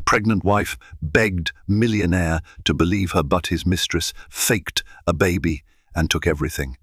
pregnant wife begged Millionaire to believe her, but his mistress faked a baby and took everything.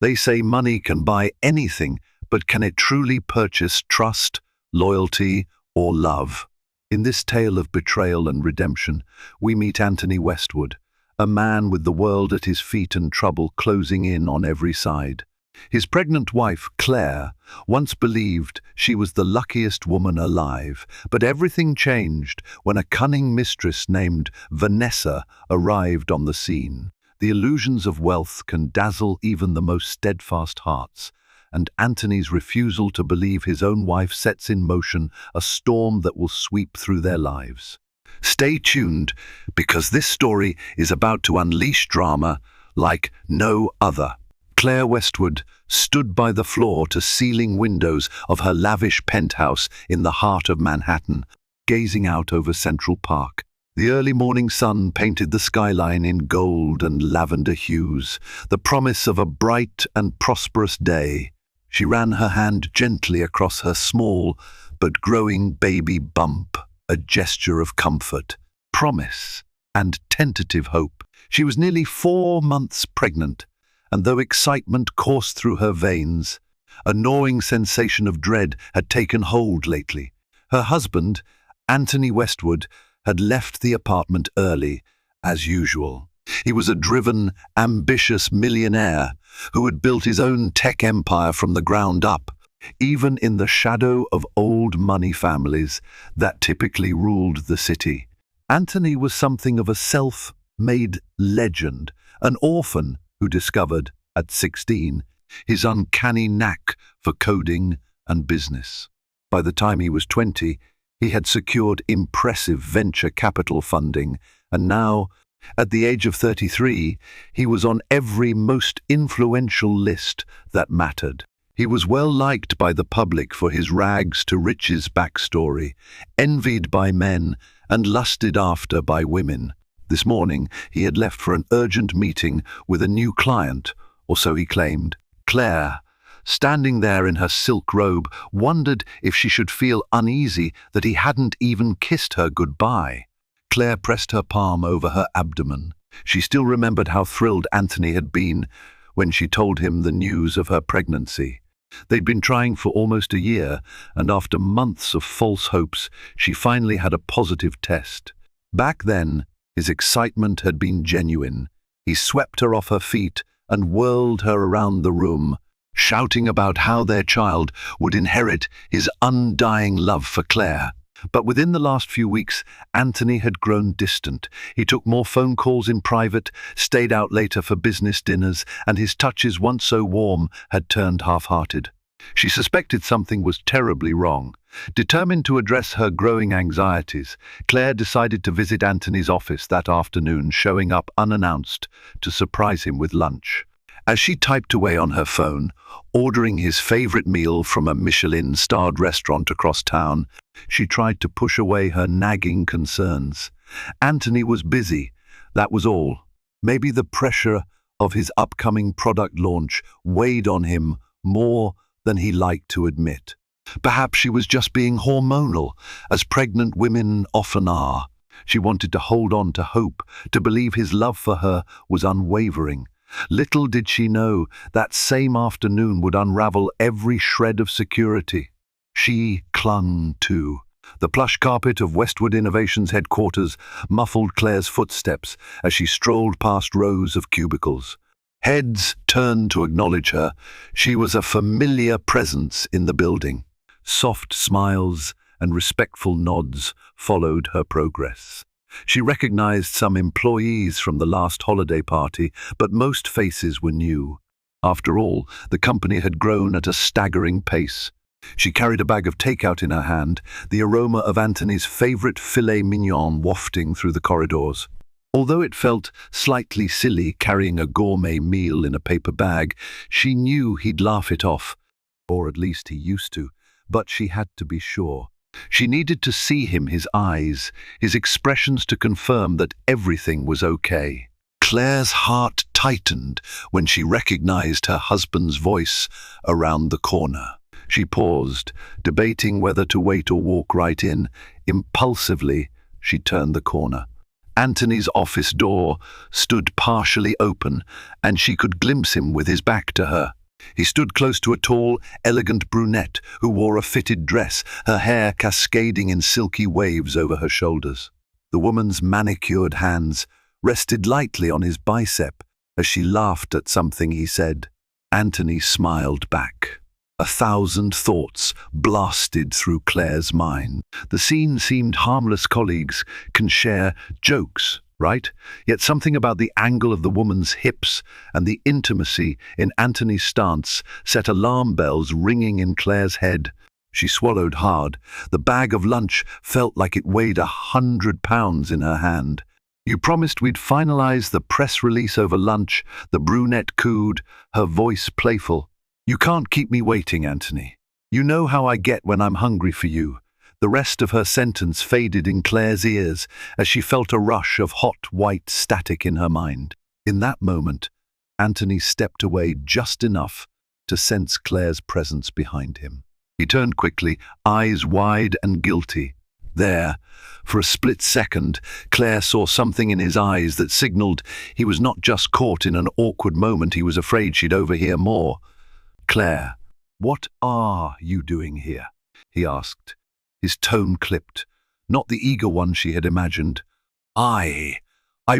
They say money can buy anything, but can it truly purchase trust, loyalty, or love? In this tale of betrayal and redemption, we meet Anthony Westwood, a man with the world at his feet and trouble closing in on every side. His pregnant wife, Claire, once believed she was the luckiest woman alive, but everything changed when a cunning mistress named Vanessa arrived on the scene. The illusions of wealth can dazzle even the most steadfast hearts, and Anthony's refusal to believe his own wife sets in motion a storm that will sweep through their lives. Stay tuned, because this story is about to unleash drama like no other. Claire Westwood stood by the floor-to-ceiling windows of her lavish penthouse in the heart of Manhattan, gazing out over Central Park. The early morning sun painted the skyline in gold and lavender hues, the promise of a bright and prosperous day. She ran her hand gently across her small but growing baby bump, a gesture of comfort, promise, and tentative hope. She was nearly 4 months pregnant, and though excitement coursed through her veins, a gnawing sensation of dread had taken hold lately. Her husband, Anthony Westwood, had left the apartment early, as usual. He was a driven, ambitious millionaire who had built his own tech empire from the ground up, even in the shadow of old money families that typically ruled the city. Anthony was something of a self-made legend, an orphan who discovered, at 16, his uncanny knack for coding and business. By the time he was 20, he had secured impressive venture capital funding, and now, at the age of 33, he was on every most influential list that mattered. He was well liked by the public for his rags-to-riches backstory, envied by men and lusted after by women. This morning, he had left for an urgent meeting with a new client, or so he claimed. Claire, standing there in her silk robe, wondered if she should feel uneasy that he hadn't even kissed her goodbye. Claire pressed her palm over her abdomen. She still remembered how thrilled Anthony had been when she told him the news of her pregnancy. They'd been trying for almost a year, and after months of false hopes, she finally had a positive test. Back then, his excitement had been genuine. He swept her off her feet and whirled her around the room, shouting about how their child would inherit his undying love for Claire. But within the last few weeks, Anthony had grown distant. He took more phone calls in private, stayed out later for business dinners, and his touches, once so warm, had turned half-hearted. She suspected something was terribly wrong. Determined to address her growing anxieties, Claire decided to visit Anthony's office that afternoon, showing up unannounced to surprise him with lunch. As she typed away on her phone, ordering his favorite meal from a Michelin-starred restaurant across town, she tried to push away her nagging concerns. Anthony was busy, that was all. Maybe the pressure of his upcoming product launch weighed on him more than he liked to admit. Perhaps she was just being hormonal, as pregnant women often are. She wanted to hold on to hope, to believe his love for her was unwavering. Little did she know that same afternoon would unravel every shred of security she clung to. The plush carpet of Westwood Innovations headquarters muffled Claire's footsteps as she strolled past rows of cubicles. Heads turned to acknowledge her. She was a familiar presence in the building. Soft smiles and respectful nods followed her progress. She recognized some employees from the last holiday party, but most faces were new. After all, the company had grown at a staggering pace. She carried a bag of takeout in her hand, the aroma of Anthony's favorite filet mignon wafting through the corridors. Although it felt slightly silly carrying a gourmet meal in a paper bag, she knew he'd laugh it off, or at least he used to, but she had to be sure. She needed to see him, his eyes, his expressions to confirm that everything was okay. Claire's heart tightened when she recognized her husband's voice around the corner. She paused, debating whether to wait or walk right in. Impulsively, She turned the corner. Anthony's office door stood partially open, and she could glimpse him with his back to her. He stood close to a tall, elegant brunette who wore a fitted dress, her hair cascading in silky waves over her shoulders. The woman's manicured hands rested lightly on his bicep as she laughed at something he said. Anthony smiled back. 1,000 thoughts blasted through Claire's mind. The scene seemed harmless. Colleagues can share jokes, right? Yet something about the angle of the woman's hips and the intimacy in Anthony's stance set alarm bells ringing in Claire's head. She swallowed hard. The bag of lunch felt like it weighed 100 pounds in her hand. "You promised we'd finalize the press release over lunch," the brunette cooed, her voice playful. "You can't keep me waiting, Anthony. You know how I get when I'm hungry for you." The rest of her sentence faded in Claire's ears as she felt a rush of hot white static in her mind. In that moment, Anthony stepped away just enough to sense Claire's presence behind him. He turned quickly, eyes wide and guilty. There, for a split second, Claire saw something in his eyes that signaled he was not just caught in an awkward moment, he was afraid she'd overhear more. "Claire, what are you doing here?" he asked. His tone clipped, not the eager one she had imagined. I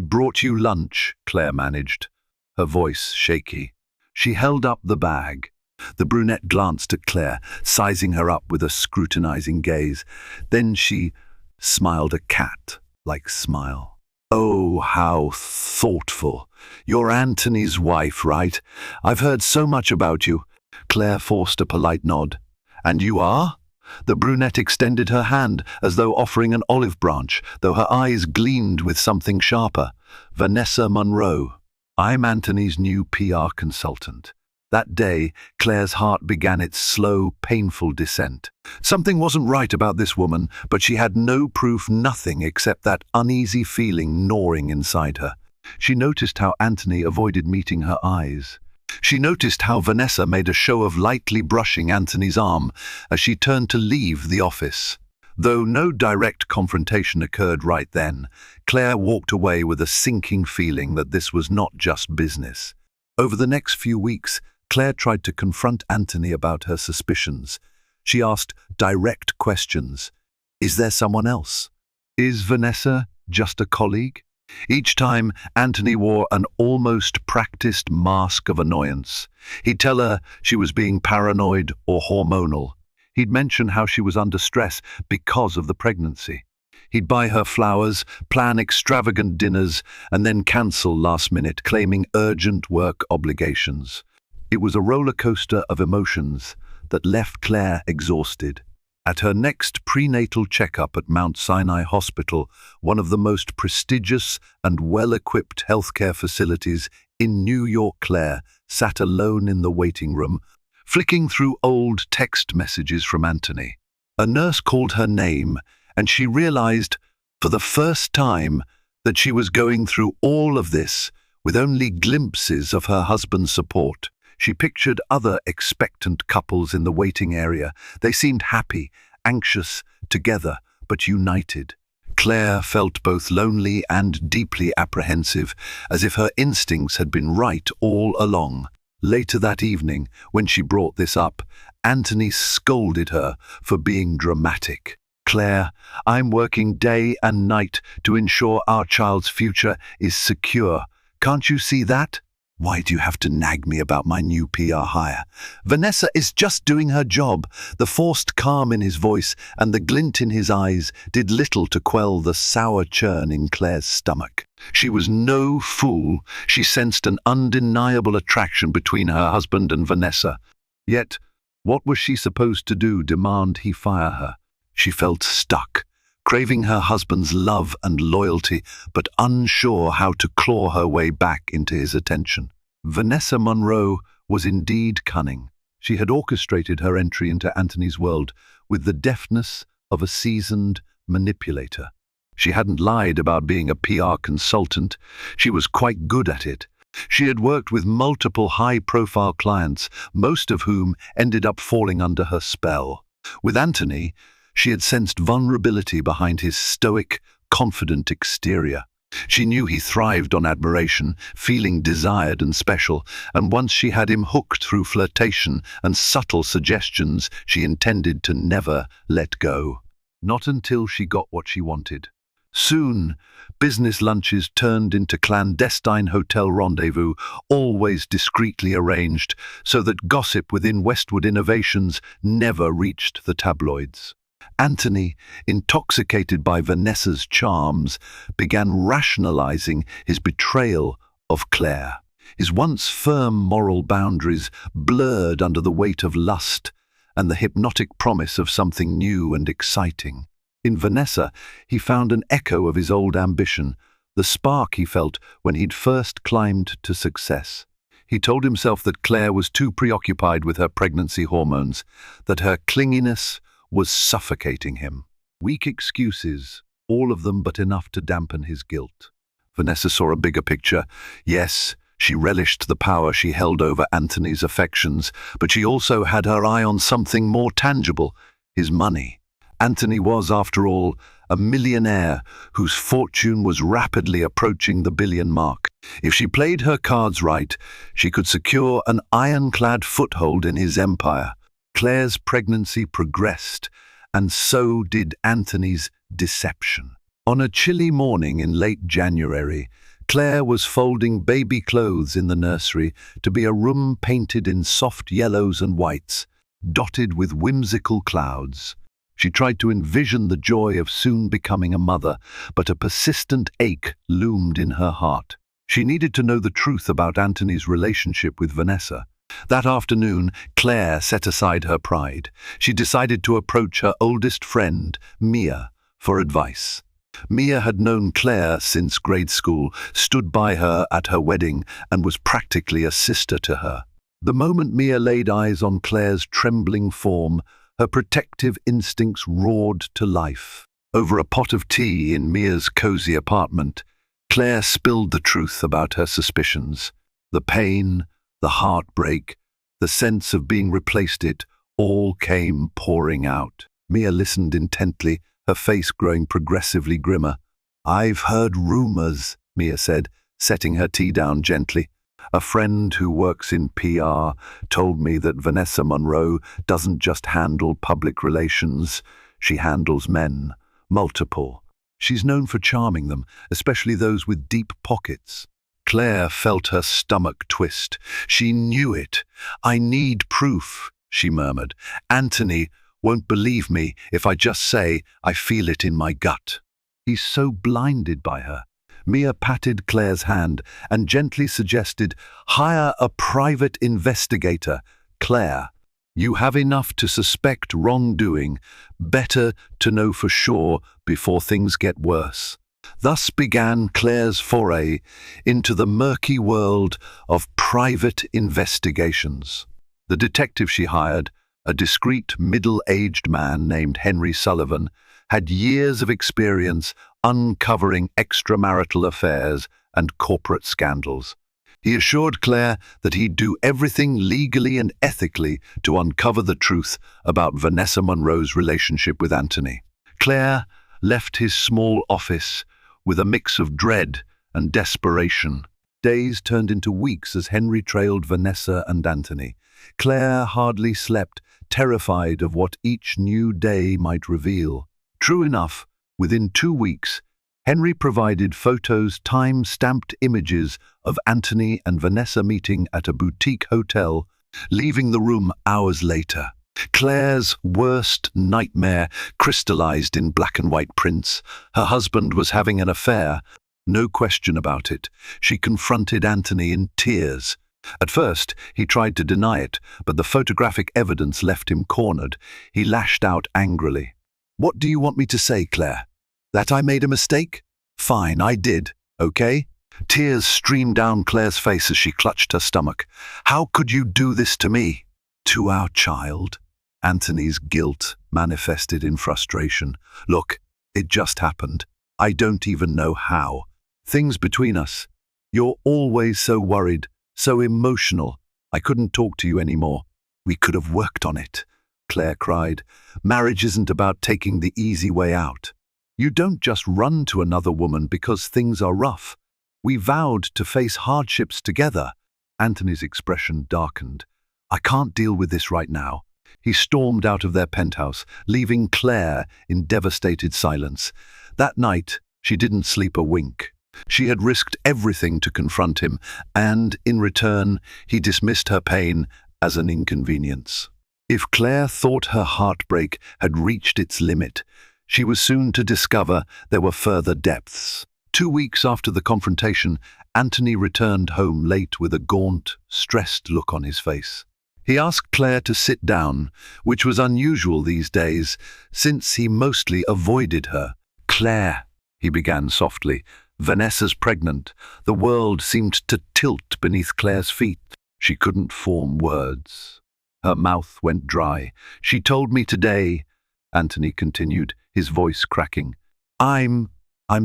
brought you lunch," Claire managed, her voice shaky. She held up the bag. The brunette glanced at Claire, sizing her up with a scrutinizing gaze. Then she smiled a cat-like smile. "Oh, how thoughtful. You're Anthony's wife, right? I've heard so much about you." Claire forced a polite nod. "And you are?" The brunette extended her hand as though offering an olive branch, though her eyes gleamed with something sharper. "Vanessa Monroe. I'm Anthony's new PR consultant." That day, Claire's heart began its slow, painful descent. Something wasn't right about this woman, but she had no proof, nothing except that uneasy feeling gnawing inside her. She noticed how Anthony avoided meeting her eyes. She noticed how Vanessa made a show of lightly brushing Anthony's arm as she turned to leave the office. Though no direct confrontation occurred right then, Claire walked away with a sinking feeling that this was not just business. Over the next few weeks, Claire tried to confront Anthony about her suspicions. She asked direct questions. Is there someone else? Is Vanessa just a colleague? Each time, Anthony wore an almost practiced mask of annoyance. He'd tell her she was being paranoid or hormonal. He'd mention how she was under stress because of the pregnancy. He'd buy her flowers, plan extravagant dinners, and then cancel last minute, claiming urgent work obligations. It was a roller coaster of emotions that left Claire exhausted. At her next prenatal checkup at Mount Sinai Hospital, one of the most prestigious and well-equipped healthcare facilities in New York, Claire sat alone in the waiting room, flicking through old text messages from Anthony. A nurse called her name, and she realized, for the first time, that she was going through all of this with only glimpses of her husband's support. She pictured other expectant couples in the waiting area. They seemed happy, anxious, together, but united. Claire felt both lonely and deeply apprehensive, as if her instincts had been right all along. Later that evening, when she brought this up, Anthony scolded her for being dramatic. "Claire, I'm working day and night to ensure our child's future is secure. Can't you see that? Why do you have to nag me about my new PR hire? Vanessa is just doing her job." The forced calm in his voice and the glint in his eyes did little to quell the sour churn in Claire's stomach. She was no fool. She sensed an undeniable attraction between her husband and Vanessa. Yet, what was she supposed to do? Demand he fire her? She felt stuck, craving her husband's love and loyalty, but unsure how to claw her way back into his attention. Vanessa Monroe was indeed cunning. She had orchestrated her entry into Anthony's world with the deftness of a seasoned manipulator. She hadn't lied about being a PR consultant. She was quite good at it. She had worked with multiple high-profile clients, most of whom ended up falling under her spell. With Anthony, she had sensed vulnerability behind his stoic, confident exterior. She knew he thrived on admiration, feeling desired and special, and once she had him hooked through flirtation and subtle suggestions, she intended to never let go. Not until she got what she wanted. Soon, business lunches turned into clandestine hotel rendezvous, always discreetly arranged, so that gossip within Westwood Innovations never reached the tabloids. Anthony, intoxicated by Vanessa's charms, began rationalizing his betrayal of Claire. His once firm moral boundaries blurred under the weight of lust and the hypnotic promise of something new and exciting. In Vanessa, he found an echo of his old ambition, the spark he felt when he'd first climbed to success. He told himself that Claire was too preoccupied with her pregnancy hormones, that her clinginess was suffocating him. Weak excuses, all of them but enough to dampen his guilt. Vanessa saw a bigger picture. Yes, she relished the power she held over Anthony's affections, but she also had her eye on something more tangible, his money. Anthony was, after all, a millionaire whose fortune was rapidly approaching the billion mark. If she played her cards right, she could secure an ironclad foothold in his empire. Claire's pregnancy progressed, and so did Anthony's deception. On a chilly morning in late January, Claire was folding baby clothes in the nursery to be a room painted in soft yellows and whites, dotted with whimsical clouds. She tried to envision the joy of soon becoming a mother, but a persistent ache loomed in her heart. She needed to know the truth about Anthony's relationship with Vanessa. That afternoon, Claire set aside her pride. She decided to approach her oldest friend, Mia, for advice. Mia had known Claire since grade school, stood by her at her wedding, and was practically a sister to her. The moment Mia laid eyes on Claire's trembling form, her protective instincts roared to life. Over a pot of tea in Mia's cozy apartment, Claire spilled the truth about her suspicions. The pain, the heartbreak, the sense of being replaced, it all came pouring out. Mia listened intently, her face growing progressively grimmer. "I've heard rumors," Mia said, setting her tea down gently. "A friend who works in PR told me that Vanessa Monroe doesn't just handle public relations, she handles men, multiple. She's known for charming them, especially those with deep pockets." Claire felt her stomach twist. She knew it. "I need proof," she murmured. "Anthony won't believe me if I just say I feel it in my gut." He's so blinded by her. Mia patted Claire's hand and gently suggested, "Hire a private investigator. Claire, you have enough to suspect wrongdoing. Better to know for sure before things get worse." Thus began Claire's foray into the murky world of private investigations. The detective she hired, a discreet middle-aged man named Henry Sullivan, had years of experience uncovering extramarital affairs and corporate scandals. He assured Claire that he'd do everything legally and ethically to uncover the truth about Vanessa Monroe's relationship with Anthony. Claire left his small office with a mix of dread and desperation. Days turned into weeks as Henry trailed Vanessa and Anthony. Claire hardly slept, terrified of what each new day might reveal. True enough, within 2 weeks, Henry provided photos, time-stamped images of Anthony and Vanessa meeting at a boutique hotel, leaving the room hours later. Claire's worst nightmare crystallized in black and white prints. Her husband was having an affair. No question about it. She confronted Anthony in tears. At first, he tried to deny it, but the photographic evidence left him cornered. He lashed out angrily. "What do you want me to say, Claire? That I made a mistake? Fine, I did, okay?" Tears streamed down Claire's face as she clutched her stomach. "How could you do this to me?" "To our child?" Anthony's guilt manifested in frustration. "Look, it just happened. I don't even know how. Things between us. You're always so worried, so emotional. I couldn't talk to you anymore. We could have worked on it," Claire cried. "Marriage isn't about taking the easy way out. You don't just run to another woman because things are rough. We vowed to face hardships together. Anthony's expression darkened. I can't deal with this right now. He stormed out of their penthouse, leaving Claire in devastated silence. That night, she didn't sleep a wink. She had risked everything to confront him, and, in return, he dismissed her pain as an inconvenience. If Claire thought her heartbreak had reached its limit, she was soon to discover there were further depths. 2 weeks after the confrontation, Anthony returned home late with a gaunt, stressed look on his face. He asked Claire to sit down, which was unusual these days, since he mostly avoided her. Claire, he began softly, Vanessa's pregnant. The world seemed to tilt beneath Claire's feet. She couldn't form words. Her mouth went dry. She told me today, Anthony continued, his voice cracking. I'm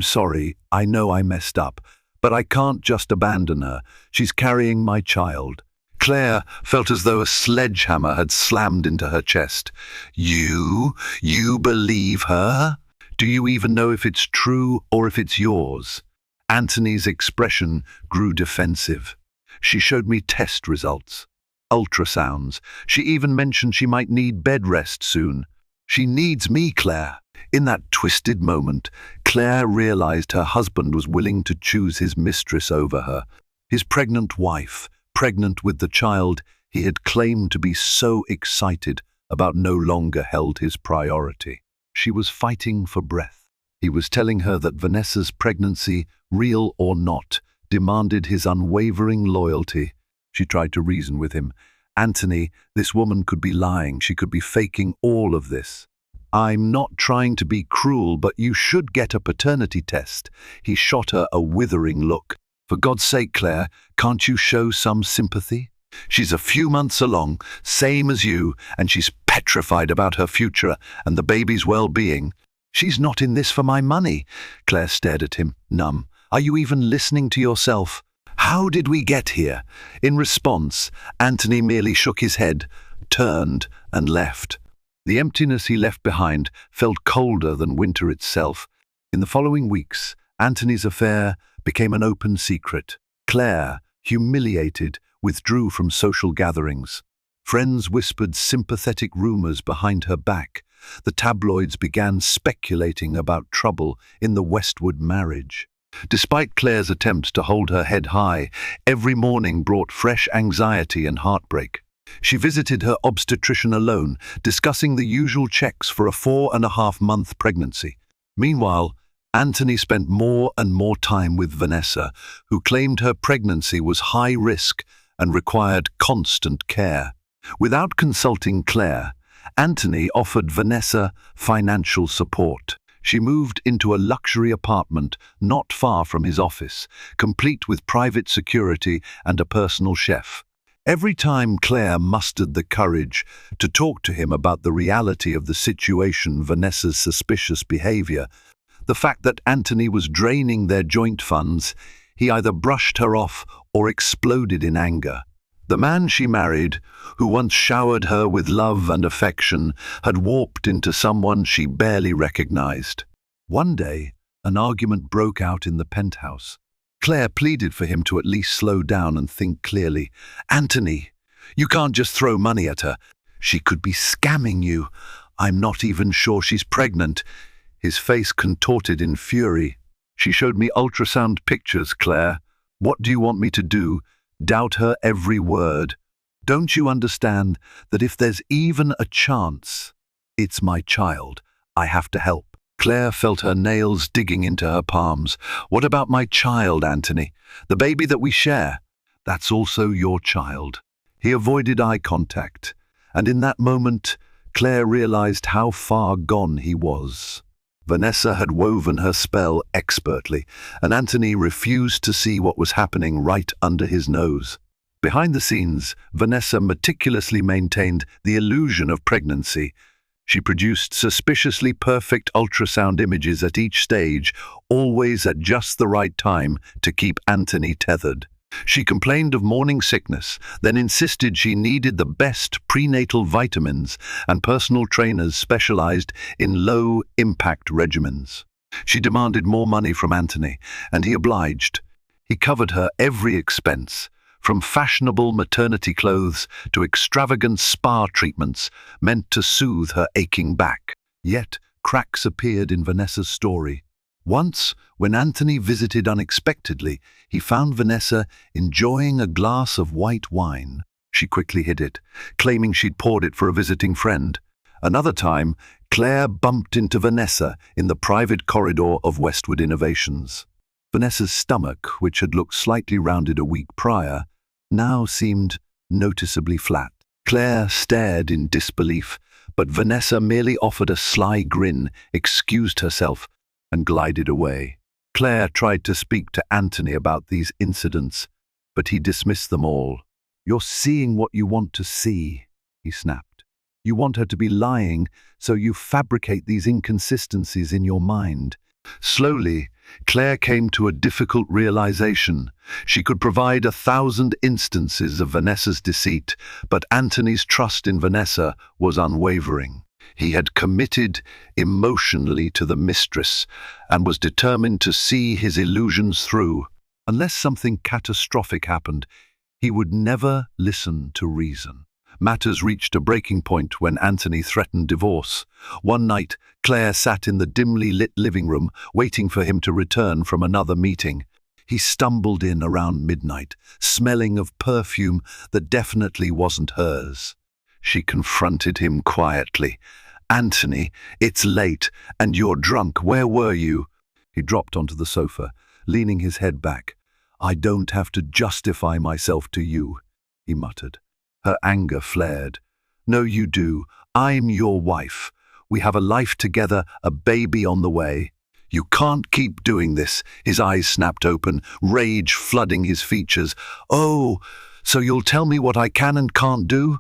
sorry, I know I messed up, but I can't just abandon her. She's carrying my child. Claire felt as though a sledgehammer had slammed into her chest. You believe her? Do you even know if it's true or if it's yours? Anthony's expression grew defensive. She showed me test results, ultrasounds. She even mentioned she might need bed rest soon. She needs me, Claire. In that twisted moment, Claire realized her husband was willing to choose his mistress over her. His pregnant wife, pregnant with the child he had claimed to be so excited about, no longer held his priority. She was fighting for breath. He was telling her that Vanessa's pregnancy, real or not, demanded his unwavering loyalty. She tried to reason with him. Anthony, this woman could be lying. She could be faking all of this. I'm not trying to be cruel, but you should get a paternity test. He shot her a withering look. For God's sake, Claire, can't you show some sympathy? She's a few months along, same as you, and she's petrified about her future and the baby's well-being. She's not in this for my money. Claire stared at him, numb. Are you even listening to yourself? How did we get here? In response, Anthony merely shook his head, turned, and left. The emptiness he left behind felt colder than winter itself. In the following weeks, Anthony's affair became an open secret. Claire, humiliated, withdrew from social gatherings. Friends whispered sympathetic rumors behind her back. The tabloids began speculating about trouble in the Westwood marriage. Despite Claire's attempts to hold her head high, every morning brought fresh anxiety and heartbreak. She visited her obstetrician alone, discussing the usual checks for a 4.5-month pregnancy. Meanwhile, Anthony spent more and more time with Vanessa, who claimed her pregnancy was high risk and required constant care. Without consulting Claire, Anthony offered Vanessa financial support. She moved into a luxury apartment not far from his office, complete with private security and a personal chef. Every time Claire mustered the courage to talk to him about the reality of the situation, Vanessa's suspicious behavior, the fact that Anthony was draining their joint funds, he either brushed her off or exploded in anger. The man she married, who once showered her with love and affection, had warped into someone she barely recognized. One day, an argument broke out in the penthouse. Claire pleaded for him to at least slow down and think clearly. Anthony, you can't just throw money at her. She could be scamming you. I'm not even sure she's pregnant. His face contorted in fury. She showed me ultrasound pictures, Claire. What do you want me to do? Doubt her every word. Don't you understand that if there's even a chance, it's my child. I have to help. Claire felt her nails digging into her palms. What about my child, Anthony? The baby that we share? That's also your child. He avoided eye contact, and in that moment, Claire realized how far gone he was. Vanessa had woven her spell expertly, and Anthony refused to see what was happening right under his nose. Behind the scenes, Vanessa meticulously maintained the illusion of pregnancy. She produced suspiciously perfect ultrasound images at each stage, always at just the right time to keep Anthony tethered. She complained of morning sickness, then insisted she needed the best prenatal vitamins and personal trainers specialized in low-impact regimens. She demanded more money from Anthony, and he obliged. He covered her every expense, from fashionable maternity clothes to extravagant spa treatments meant to soothe her aching back. Yet, cracks appeared in Vanessa's story. Once, when Anthony visited unexpectedly, he found Vanessa enjoying a glass of white wine. She quickly hid it, claiming she'd poured it for a visiting friend. Another time, Claire bumped into Vanessa in the private corridor of Westwood Innovations. Vanessa's stomach, which had looked slightly rounded a week prior, now seemed noticeably flat. Claire stared in disbelief, but Vanessa merely offered a sly grin, excused herself, and glided away. Claire tried to speak to Anthony about these incidents, but he dismissed them all. "You're seeing what you want to see," he snapped. "You want her to be lying, so you fabricate these inconsistencies in your mind." Slowly, Claire came to a difficult realization. She could provide 1,000 instances of Vanessa's deceit, but Anthony's trust in Vanessa was unwavering. He had committed emotionally to the mistress and was determined to see his illusions through. Unless something catastrophic happened, he would never listen to reason. Matters reached a breaking point when Anthony threatened divorce. One night, Claire sat in the dimly lit living room, waiting for him to return from another meeting. He stumbled in around midnight, smelling of perfume that definitely wasn't hers. She confronted him quietly. "Anthony, it's late, and you're drunk. Where were you?" He dropped onto the sofa, leaning his head back. "I don't have to justify myself to you," he muttered. Her anger flared. "No, you do. I'm your wife. We have a life together, a baby on the way. You can't keep doing this." His eyes snapped open, rage flooding his features. "Oh, so you'll tell me what I can and can't do?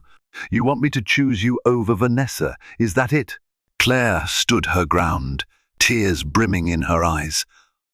You want me to choose you over Vanessa, is that it?" Claire stood her ground, tears brimming in her eyes.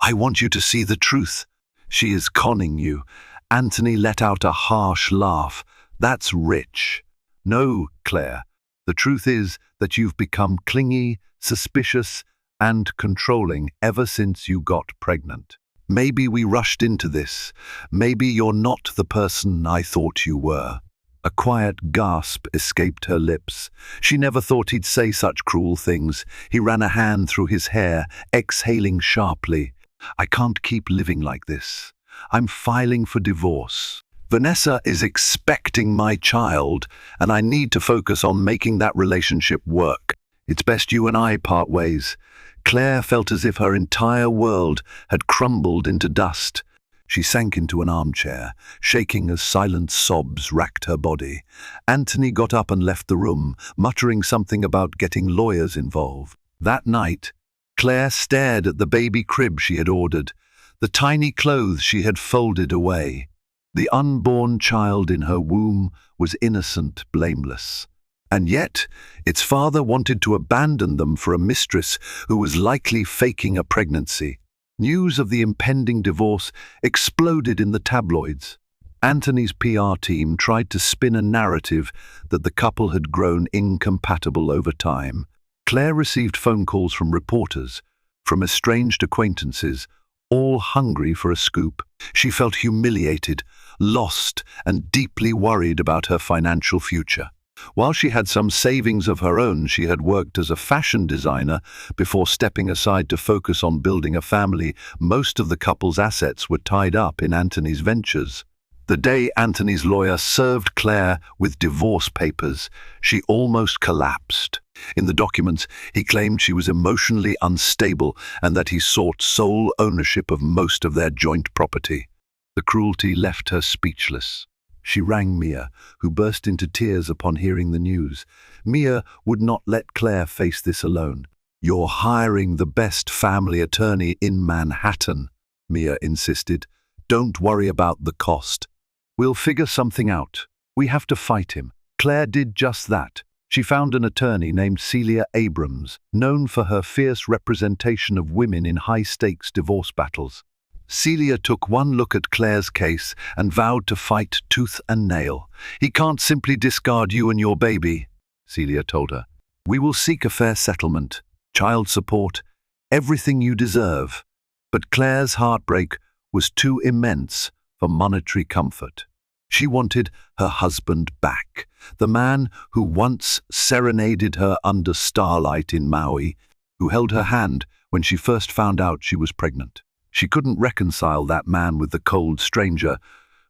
"I want you to see the truth. She is conning you." Anthony let out a harsh laugh. "That's rich." "No, Claire. The truth is that you've become clingy, suspicious, and controlling ever since you got pregnant. Maybe we rushed into this. Maybe you're not the person I thought you were." A quiet gasp escaped her lips. She never thought he'd say such cruel things. He ran a hand through his hair, exhaling sharply. "I can't keep living like this. I'm filing for divorce. Vanessa is expecting my child, and I need to focus on making that relationship work. It's best you and I part ways." Claire felt as if her entire world had crumbled into dust. She sank into an armchair, shaking as silent sobs racked her body. Anthony got up and left the room, muttering something about getting lawyers involved. That night, Claire stared at the baby crib she had ordered, the tiny clothes she had folded away. The unborn child in her womb was innocent, blameless. And yet, its father wanted to abandon them for a mistress who was likely faking a pregnancy. News of the impending divorce exploded in the tabloids. Anthony's PR team tried to spin a narrative that the couple had grown incompatible over time. Claire received phone calls from reporters, from estranged acquaintances, all hungry for a scoop. She felt humiliated, lost, and deeply worried about her financial future. While she had some savings of her own, she had worked as a fashion designer before stepping aside to focus on building a family. Most of the couple's assets were tied up in Anthony's ventures. The day Anthony's lawyer served Claire with divorce papers, she almost collapsed. In the documents, he claimed she was emotionally unstable and that he sought sole ownership of most of their joint property. The cruelty left her speechless. She rang Mia, who burst into tears upon hearing the news. Mia would not let Claire face this alone. "You're hiring the best family attorney in Manhattan," Mia insisted. "Don't worry about the cost. We'll figure something out. We have to fight him." Claire did just that. She found an attorney named Celia Abrams, known for her fierce representation of women in high-stakes divorce battles. Celia took one look at Claire's case and vowed to fight tooth and nail. "He can't simply discard you and your baby," Celia told her. "We will seek a fair settlement, child support, everything you deserve. But Claire's heartbreak was too immense for monetary comfort. She wanted her husband back, the man who once serenaded her under starlight in Maui, who held her hand when she first found out she was pregnant. She couldn't reconcile that man with the cold stranger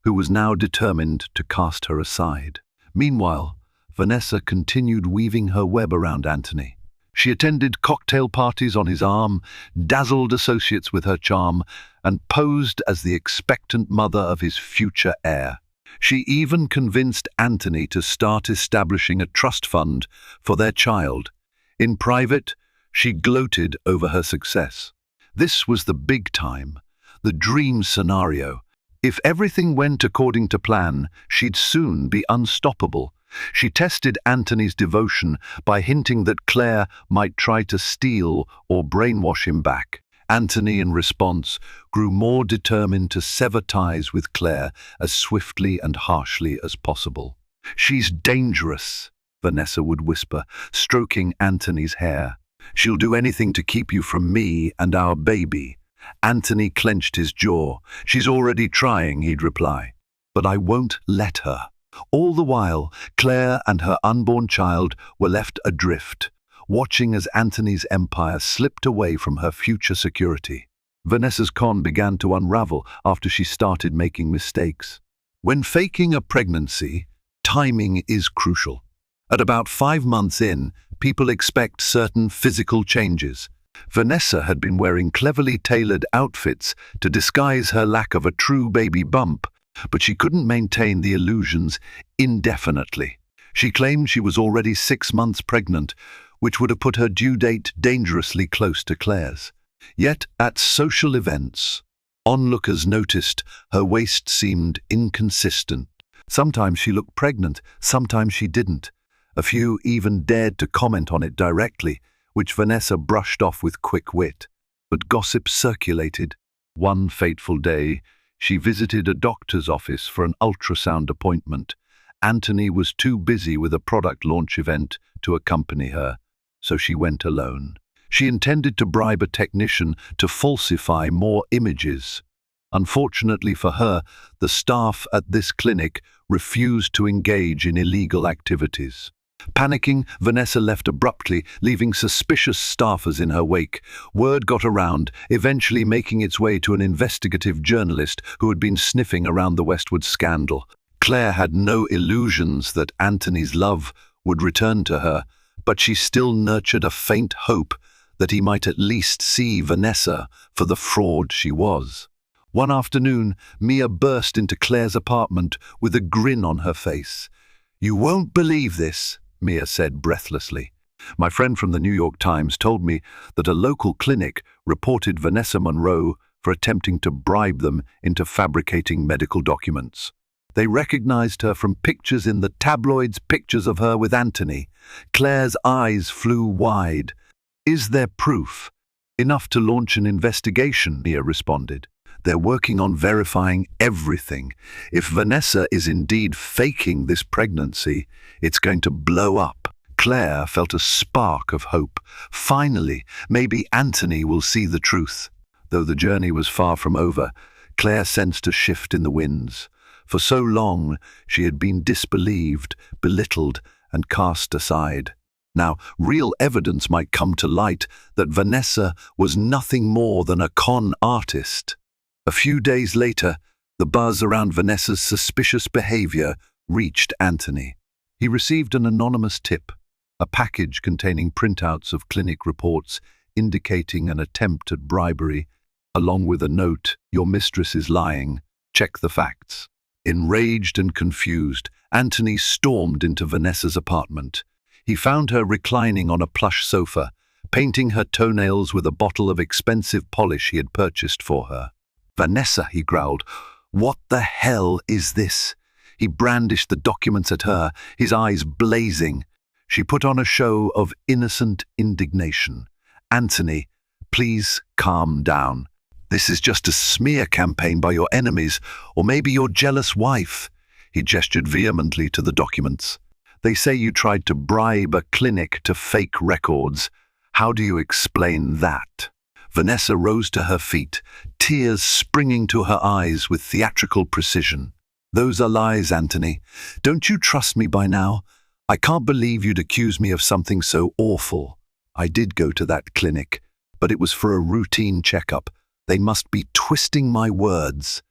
who was now determined to cast her aside. Meanwhile, Vanessa continued weaving her web around Anthony. She attended cocktail parties on his arm, dazzled associates with her charm, and posed as the expectant mother of his future heir. She even convinced Anthony to start establishing a trust fund for their child. In private, she gloated over her success. This was the big time, the dream scenario. If everything went according to plan, she'd soon be unstoppable. She tested Anthony's devotion by hinting that Claire might try to steal or brainwash him back. Anthony, in response, grew more determined to sever ties with Claire as swiftly and harshly as possible. "She's dangerous," Vanessa would whisper, stroking Anthony's hair. "She'll do anything to keep you from me and our baby." Anthony clenched his jaw. "She's already trying," he'd reply. "But I won't let her." All the while, Claire and her unborn child were left adrift, watching as Anthony's empire slipped away from her future security. Vanessa's con began to unravel after she started making mistakes. When faking a pregnancy, timing is crucial. At about 5 months in, people expect certain physical changes. Vanessa had been wearing cleverly tailored outfits to disguise her lack of a true baby bump, but she couldn't maintain the illusions indefinitely. She claimed she was already 6 months pregnant, which would have put her due date dangerously close to Claire's. Yet, at social events, onlookers noticed her waist seemed inconsistent. Sometimes she looked pregnant, sometimes she didn't. A few even dared to comment on it directly, which Vanessa brushed off with quick wit. But gossip circulated. One fateful day, she visited a doctor's office for an ultrasound appointment. Anthony was too busy with a product launch event to accompany her, so she went alone. She intended to bribe a technician to falsify more images. Unfortunately for her, the staff at this clinic refused to engage in illegal activities. Panicking, Vanessa left abruptly, leaving suspicious staffers in her wake. Word got around, eventually making its way to an investigative journalist who had been sniffing around the Westwood scandal. Claire had no illusions that Anthony's love would return to her, but she still nurtured a faint hope that he might at least see Vanessa for the fraud she was. One afternoon, Mia burst into Claire's apartment with a grin on her face. "You won't believe this," Mia said breathlessly. "My friend from the New York Times told me that a local clinic reported Vanessa Monroe for attempting to bribe them into fabricating medical documents. They recognized her from pictures in the tabloids, pictures of her with Anthony." Claire's eyes flew wide. "Is there proof? Enough to launch an investigation," Mia responded. "They're working on verifying everything. If Vanessa is indeed faking this pregnancy, it's going to blow up." Claire felt a spark of hope. Finally, maybe Anthony will see the truth. Though the journey was far from over, Claire sensed a shift in the winds. For so long, she had been disbelieved, belittled, and cast aside. Now, real evidence might come to light that Vanessa was nothing more than a con artist. A few days later, the buzz around Vanessa's suspicious behavior reached Anthony. He received an anonymous tip, a package containing printouts of clinic reports indicating an attempt at bribery, along with a note, "Your mistress is lying. Check the facts." Enraged and confused, Anthony stormed into Vanessa's apartment. He found her reclining on a plush sofa, painting her toenails with a bottle of expensive polish he had purchased for her. "Vanessa," he growled, "what the hell is this?" He brandished the documents at her, his eyes blazing. She put on a show of innocent indignation. "Anthony, please calm down. This is just a smear campaign by your enemies, or maybe your jealous wife." He gestured vehemently to the documents. "They say you tried to bribe a clinic to fake records. How do you explain that?" Vanessa rose to her feet, tears springing to her eyes with theatrical precision. "Those are lies, Anthony. Don't you trust me by now? I can't believe you'd accuse me of something so awful. I did go to that clinic, but it was for a routine checkup. They must be twisting my words."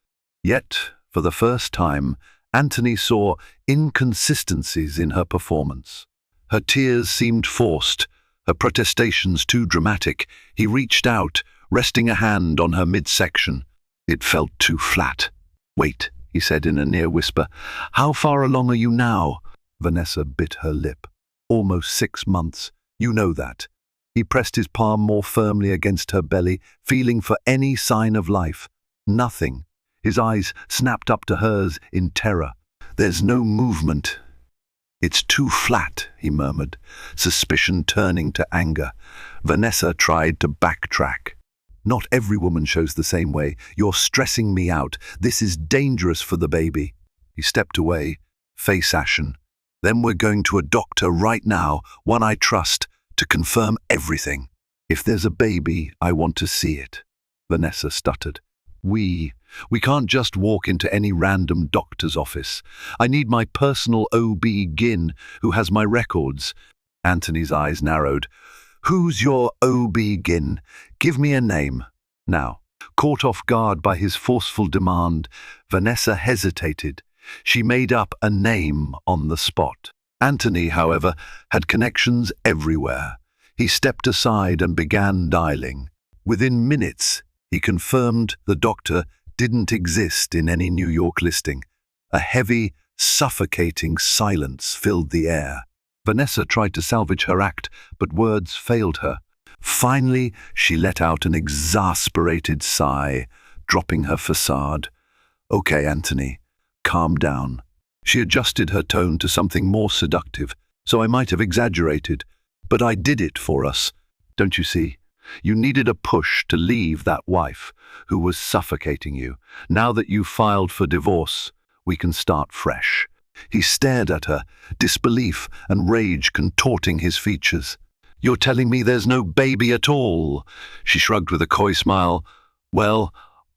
Yet, for the first time, Anthony saw inconsistencies in her performance. Her tears seemed forced, her protestations too dramatic. He reached out, resting a hand on her midsection. It felt too flat. "Wait," he said in a near whisper. "How far along are you now?" Vanessa bit her lip. "Almost 6 months. You know that." He pressed his palm more firmly against her belly, feeling for any sign of life. Nothing. His eyes snapped up to hers in terror. "There's no movement." "It's too flat," he murmured, suspicion turning to anger. Vanessa tried to backtrack. "Not every woman shows the same way. You're stressing me out. This is dangerous for the baby." He stepped away, face ashen. "Then we're going to a doctor right now, one I trust, to confirm everything. If there's a baby, I want to see it." Vanessa stuttered. We can't just walk into any random doctor's office. I need my personal OB-GYN who has my records." Anthony's eyes narrowed. "Who's your OB-GYN? Give me a name." Now, caught off guard by his forceful demand, Vanessa hesitated. She made up a name on the spot. Anthony, however, had connections everywhere. He stepped aside and began dialing. Within minutes, he confirmed the doctor didn't exist in any New York listing. A heavy, suffocating silence filled the air. Vanessa tried to salvage her act, but words failed her. Finally, she let out an exasperated sigh, dropping her facade. "Okay, Anthony, calm down." She adjusted her tone to something more seductive, "So I might have exaggerated, but I did it for us. Don't you see? You needed a push to leave that wife who was suffocating you. Now that you've filed for divorce, we can start fresh." He stared at her, disbelief and rage contorting his features. "You're telling me there's no baby at all?" She shrugged with a coy smile. "Well,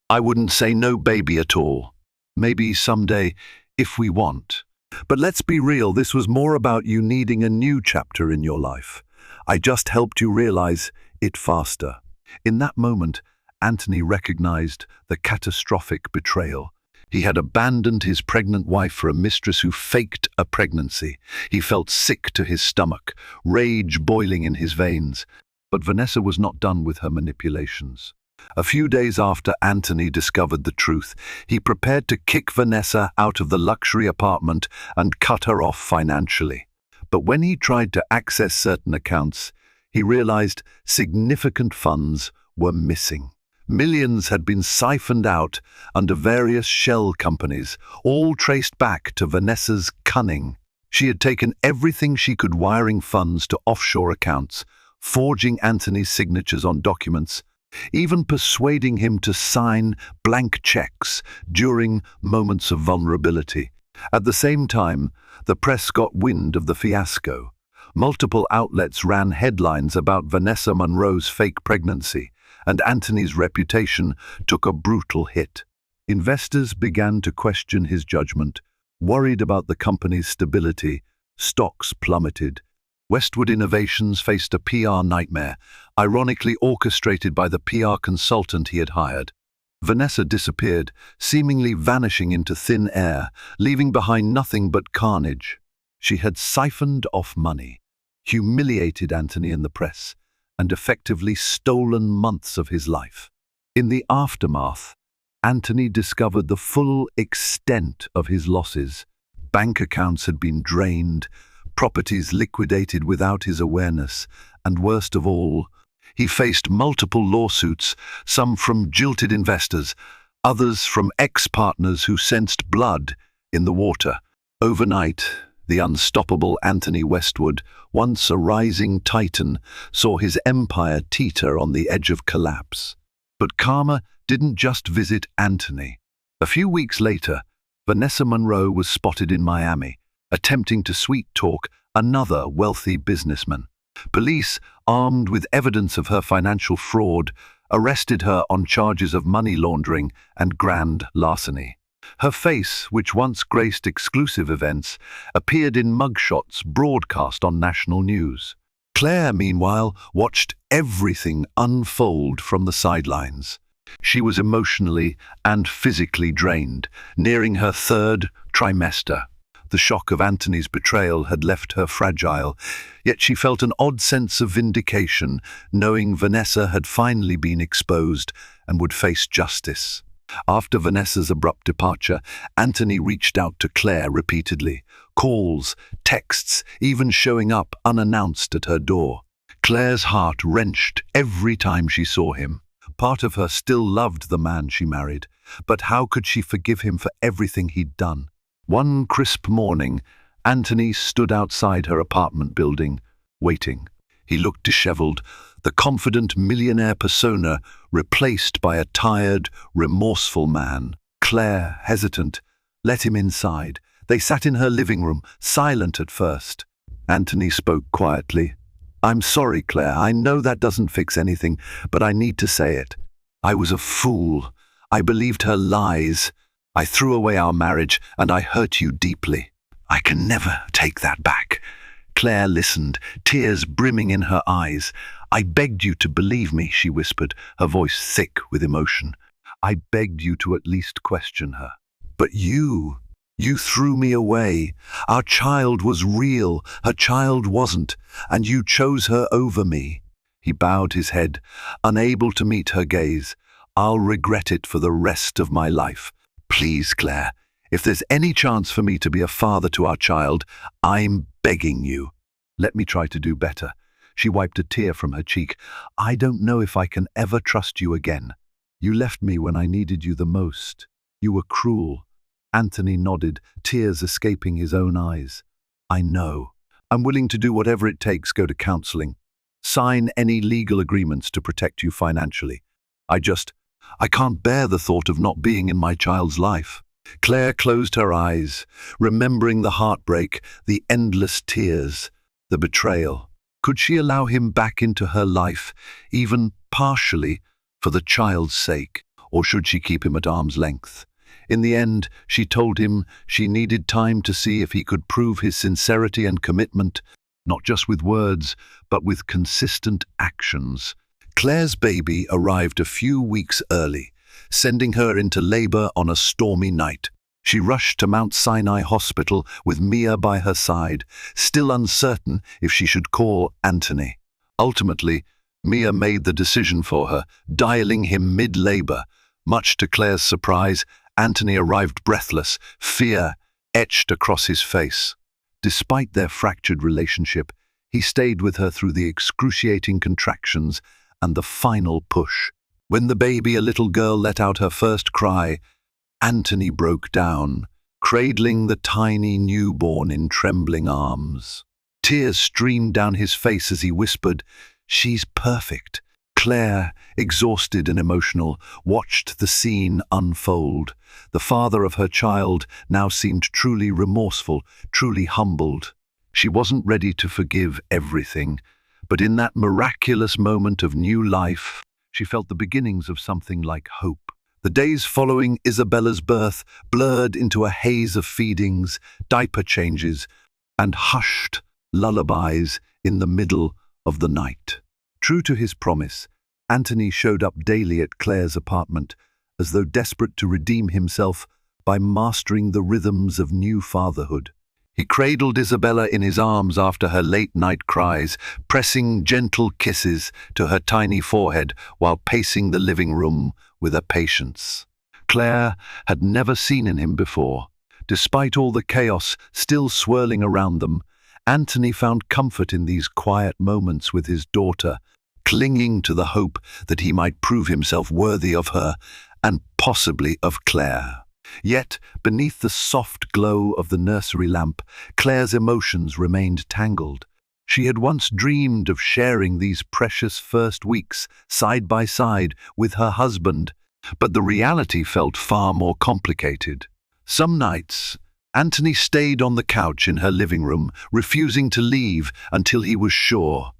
I wouldn't say no baby at all. Maybe someday, if we want. But let's be real, this was more about you needing a new chapter in your life. I just helped you realize it faster." In that moment, Anthony recognized the catastrophic betrayal. He had abandoned his pregnant wife for a mistress who faked a pregnancy. He felt sick to his stomach, rage boiling in his veins. But Vanessa was not done with her manipulations. A few days after Anthony discovered the truth, he prepared to kick Vanessa out of the luxury apartment and cut her off financially. But when he tried to access certain accounts, he realized significant funds were missing. Millions had been siphoned out under various shell companies, all traced back to Vanessa's cunning. She had taken everything she could, wiring funds to offshore accounts, forging Anthony's signatures on documents, even persuading him to sign blank checks during moments of vulnerability. At the same time, the press got wind of the fiasco. Multiple outlets ran headlines about Vanessa Monroe's fake pregnancy, and Anthony's reputation took a brutal hit. Investors began to question his judgment, worried about the company's stability. Stocks plummeted. Westwood Innovations faced a PR nightmare, ironically orchestrated by the PR consultant he had hired. Vanessa disappeared, seemingly vanishing into thin air, leaving behind nothing but carnage. She had siphoned off money, humiliated Anthony in the press, and effectively stolen months of his life. In the aftermath, Anthony discovered the full extent of his losses. Bank accounts had been drained, properties liquidated without his awareness, and worst of all, he faced multiple lawsuits, some from jilted investors, others from ex-partners who sensed blood in the water. Overnight, the unstoppable Anthony Westwood, once a rising titan, saw his empire teeter on the edge of collapse. But karma didn't just visit Anthony. A few weeks later, Vanessa Monroe was spotted in Miami, attempting to sweet-talk another wealthy businessman. Police, armed with evidence of her financial fraud, arrested her on charges of money laundering and grand larceny. Her face, which once graced exclusive events, appeared in mugshots broadcast on national news. Claire, meanwhile, watched everything unfold from the sidelines. She was emotionally and physically drained, nearing her third trimester. The shock of Anthony's betrayal had left her fragile, yet she felt an odd sense of vindication, knowing Vanessa had finally been exposed and would face justice. After Vanessa's abrupt departure, Anthony reached out to Claire repeatedly. Calls, texts, even showing up unannounced at her door. Claire's heart wrenched every time she saw him. Part of her still loved the man she married, but how could she forgive him for everything he'd done? One crisp morning, Anthony stood outside her apartment building, waiting. He looked disheveled, the confident millionaire persona replaced by a tired, remorseful man. Claire, hesitant, let him inside. They sat in her living room, silent at first. Anthony spoke quietly. "I'm sorry, Claire. I know that doesn't fix anything, but I need to say it. I was a fool. I believed her lies. I threw away our marriage, and I hurt you deeply. I can never take that back." Claire listened, tears brimming in her eyes. "I begged you to believe me," she whispered, her voice thick with emotion. "I begged you to at least question her. But you threw me away. Our child was real, her child wasn't, and you chose her over me." He bowed his head, unable to meet her gaze. "I'll regret it for the rest of my life. Please, Claire, if there's any chance for me to be a father to our child, I'm begging you. Let me try to do better." She wiped a tear from her cheek. "I don't know if I can ever trust you again. You left me when I needed you the most. You were cruel." Anthony nodded, tears escaping his own eyes. "I know. I'm willing to do whatever it takes, go to counseling, sign any legal agreements to protect you financially. I can't bear the thought of not being in my child's life." Claire closed her eyes, remembering the heartbreak, the endless tears, the betrayal. Could she allow him back into her life, even partially, for the child's sake, or should she keep him at arm's length? In the end, she told him she needed time to see if he could prove his sincerity and commitment, not just with words, but with consistent actions. Claire's baby arrived a few weeks early, sending her into labor on a stormy night. She rushed to Mount Sinai Hospital with Mia by her side, still uncertain if she should call Anthony. Ultimately, Mia made the decision for her, dialing him mid-labor. Much to Claire's surprise, Anthony arrived breathless, fear etched across his face. Despite their fractured relationship, he stayed with her through the excruciating contractions and the final push. When the baby, a little girl, let out her first cry, Anthony broke down, cradling the tiny newborn in trembling arms. Tears streamed down his face as he whispered, "She's perfect." Claire, exhausted and emotional, watched the scene unfold. The father of her child now seemed truly remorseful, truly humbled. She wasn't ready to forgive everything, but in that miraculous moment of new life, she felt the beginnings of something like hope. The days following Isabella's birth blurred into a haze of feedings, diaper changes, and hushed lullabies in the middle of the night. True to his promise, Anthony showed up daily at Claire's apartment, as though desperate to redeem himself by mastering the rhythms of new fatherhood. He cradled Isabella in his arms after her late-night cries, pressing gentle kisses to her tiny forehead while pacing the living room with a patience Claire had never seen in him before. Despite all the chaos still swirling around them, Anthony found comfort in these quiet moments with his daughter, clinging to the hope that he might prove himself worthy of her and possibly of Claire. Yet, beneath the soft glow of the nursery lamp, Claire's emotions remained tangled. She had once dreamed of sharing these precious first weeks side by side with her husband, but the reality felt far more complicated. Some nights, Anthony stayed on the couch in her living room, refusing to leave until he was sure.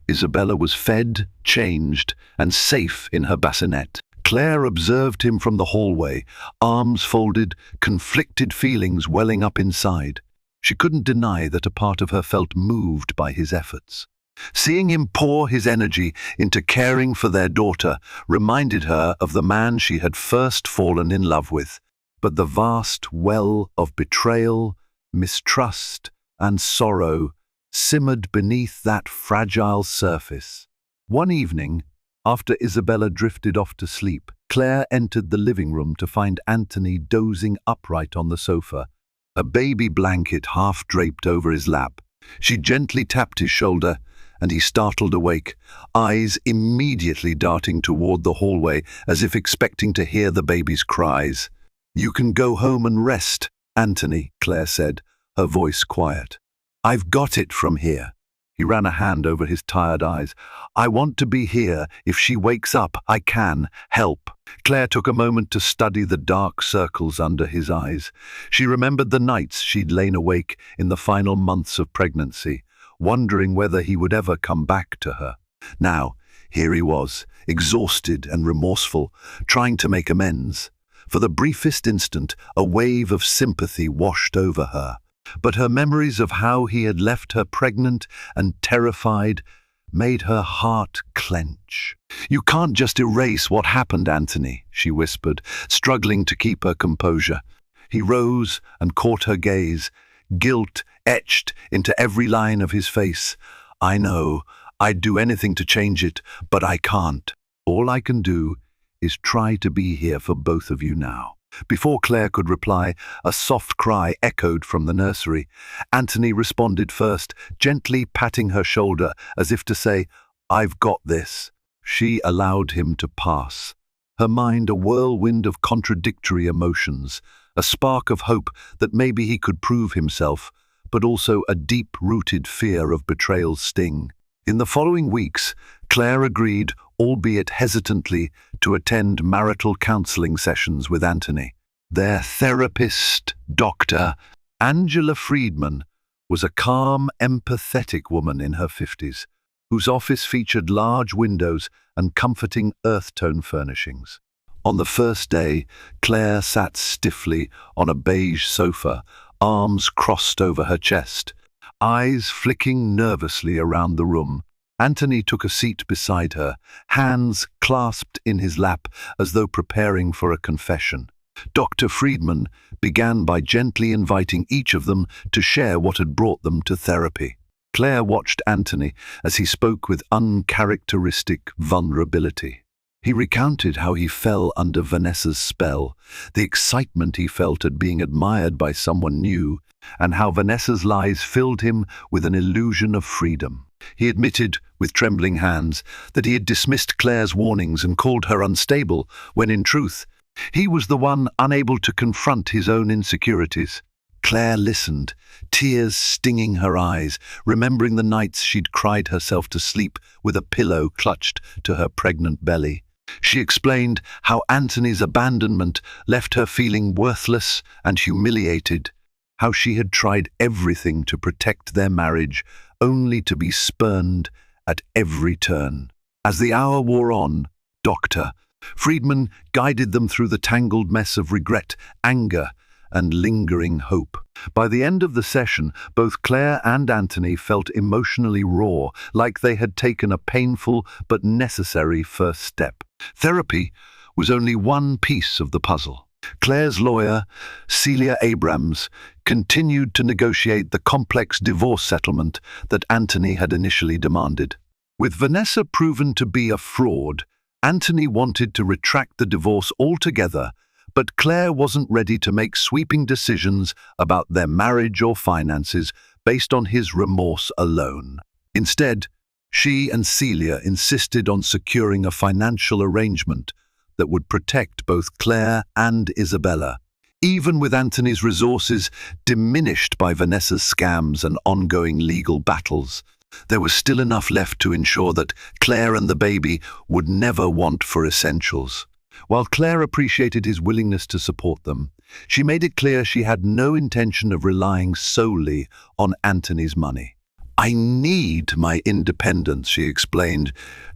Isabella was fed, changed, and safe in her bassinet. Claire observed him from the hallway, arms folded, conflicted feelings welling up inside. She couldn't deny that a part of her felt moved by his efforts. Seeing him pour his energy into caring for their daughter reminded her of the man she had first fallen in love with. But the vast well of betrayal, mistrust, and sorrow simmered beneath that fragile surface. One evening, after Isabella drifted off to sleep, Claire entered the living room to find Anthony dozing upright on the sofa, a baby blanket half draped over his lap. She gently tapped his shoulder, and he startled awake, eyes immediately darting toward the hallway as if expecting to hear the baby's cries. "You can go home and rest, Anthony," Claire said, her voice quiet. "I've got it from here." He ran a hand over his tired eyes. "I want to be here. If she wakes up, I can help." Claire took a moment to study the dark circles under his eyes. She remembered the nights she'd lain awake in the final months of pregnancy, wondering whether he would ever come back to her. Now, here he was, exhausted and remorseful, trying to make amends. For the briefest instant, a wave of sympathy washed over her. But her memories of how he had left her pregnant and terrified made her heart clench. "You can't just erase what happened, Anthony," she whispered, struggling to keep her composure. He rose and caught her gaze, guilt etched into every line of his face. "I know, I'd do anything to change it, but I can't. All I can do is try to be here for both of you now." Before Claire could reply, a soft cry echoed from the nursery. Anthony responded first, gently patting her shoulder as if to say, "I've got this." She allowed him to pass, her mind a whirlwind of contradictory emotions, a spark of hope that maybe he could prove himself, but also a deep-rooted fear of betrayal's sting. In the following weeks, Claire agreed, albeit hesitantly, to attend marital counseling sessions with Anthony. Their therapist, Dr. Angela Friedman, was a calm, empathetic woman in her 50s, whose office featured large windows and comforting earth-tone furnishings. On the first day, Claire sat stiffly on a beige sofa, arms crossed over her chest, eyes flicking nervously around the room. Anthony took a seat beside her, hands clasped in his lap as though preparing for a confession. Dr. Friedman began by gently inviting each of them to share what had brought them to therapy. Claire watched Anthony as he spoke with uncharacteristic vulnerability. He recounted how he fell under Vanessa's spell, the excitement he felt at being admired by someone new, and how Vanessa's lies filled him with an illusion of freedom. He admitted, with trembling hands, that he had dismissed Claire's warnings and called her unstable, when in truth, he was the one unable to confront his own insecurities. Claire listened, tears stinging her eyes, remembering the nights she'd cried herself to sleep with a pillow clutched to her pregnant belly. She explained how Anthony's abandonment left her feeling worthless and humiliated, how she had tried everything to protect their marriage, only to be spurned at every turn. As the hour wore on, Dr. Friedman guided them through the tangled mess of regret, anger, and lingering hope. By the end of the session, both Claire and Anthony felt emotionally raw, like they had taken a painful but necessary first step. Therapy was only one piece of the puzzle. Claire's lawyer, Celia Abrams, continued to negotiate the complex divorce settlement that Anthony had initially demanded. With Vanessa proven to be a fraud, Anthony wanted to retract the divorce altogether, but Claire wasn't ready to make sweeping decisions about their marriage or finances based on his remorse alone. Instead, she and Celia insisted on securing a financial arrangement that would protect both Claire and Isabella. Even with Anthony's resources diminished by Vanessa's scams and ongoing legal battles, there was still enough left to ensure that Claire and the baby would never want for essentials. While Claire appreciated his willingness to support them, she made it clear she had no intention of relying solely on Anthony's money. I need my independence, she explained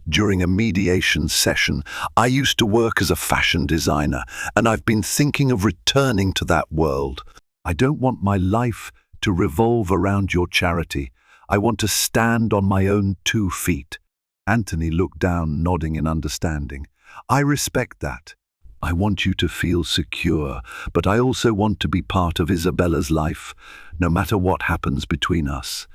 during a mediation session. I used to work as a fashion designer, and I've been thinking of returning to that world. I don't want my life to revolve around your charity. I want to stand on my own 2 feet. Anthony looked down, nodding in understanding. I respect that. I want you to feel secure, but I also want to be part of Isabella's life, no matter what happens between us.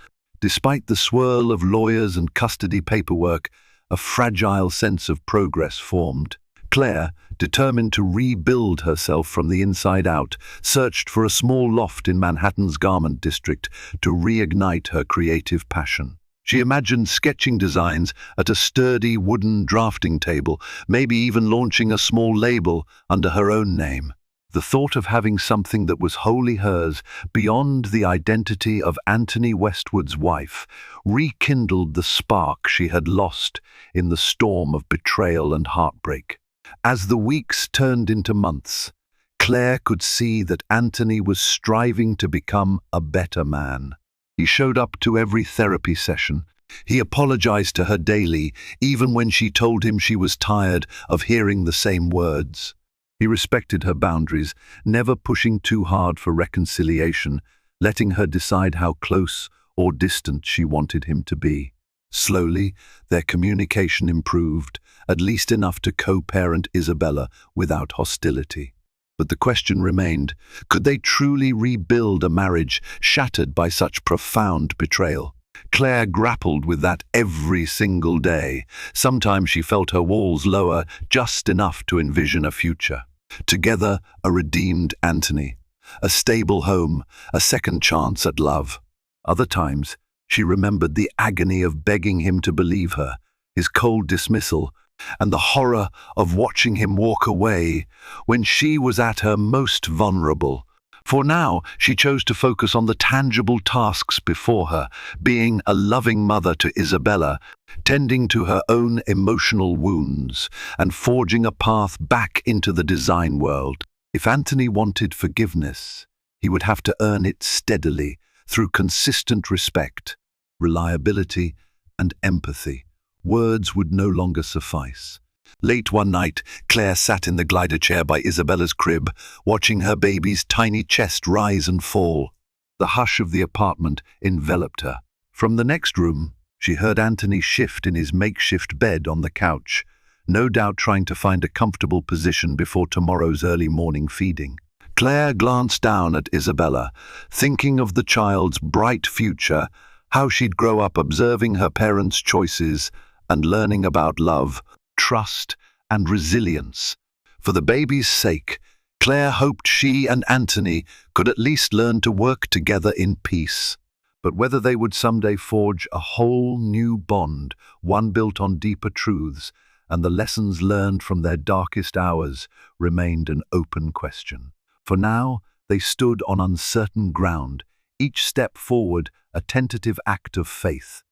Despite the swirl of lawyers and custody paperwork, a fragile sense of progress formed. Claire, determined to rebuild herself from the inside out, searched for a small loft in Manhattan's garment district to reignite her creative passion. She imagined sketching designs at a sturdy wooden drafting table, maybe even launching a small label under her own name. The thought of having something that was wholly hers, beyond the identity of Anthony Westwood's wife, rekindled the spark she had lost in the storm of betrayal and heartbreak. As the weeks turned into months, Claire could see that Anthony was striving to become a better man. He showed up to every therapy session. He apologized to her daily, even when she told him she was tired of hearing the same words. He respected her boundaries, never pushing too hard for reconciliation, letting her decide how close or distant she wanted him to be. Slowly, their communication improved, at least enough to co-parent Isabella without hostility. But the question remained, could they truly rebuild a marriage shattered by such profound betrayal? Claire grappled with that every single day. Sometimes she felt her walls lower just enough to envision a future. Together, a redeemed Anthony, a stable home, a second chance at love. Other times, she remembered the agony of begging him to believe her, his cold dismissal, and the horror of watching him walk away when she was at her most vulnerable. For now, she chose to focus on the tangible tasks before her, being a loving mother to Isabella, tending to her own emotional wounds, and forging a path back into the design world. If Anthony wanted forgiveness, he would have to earn it steadily through consistent respect, reliability, and empathy. Words would no longer suffice. Late one night, Claire sat in the glider chair by Isabella's crib, watching her baby's tiny chest rise and fall. The hush of the apartment enveloped her. From the next room, she heard Anthony shift in his makeshift bed on the couch, no doubt trying to find a comfortable position before tomorrow's early morning feeding. Claire glanced down at Isabella, thinking of the child's bright future, how she'd grow up observing her parents' choices and learning about love, trust, and resilience. For the baby's sake, Claire hoped she and Anthony could at least learn to work together in peace. But whether they would someday forge a whole new bond, one built on deeper truths, and the lessons learned from their darkest hours, remained an open question. For now, they stood on uncertain ground, each step forward a tentative act of faith.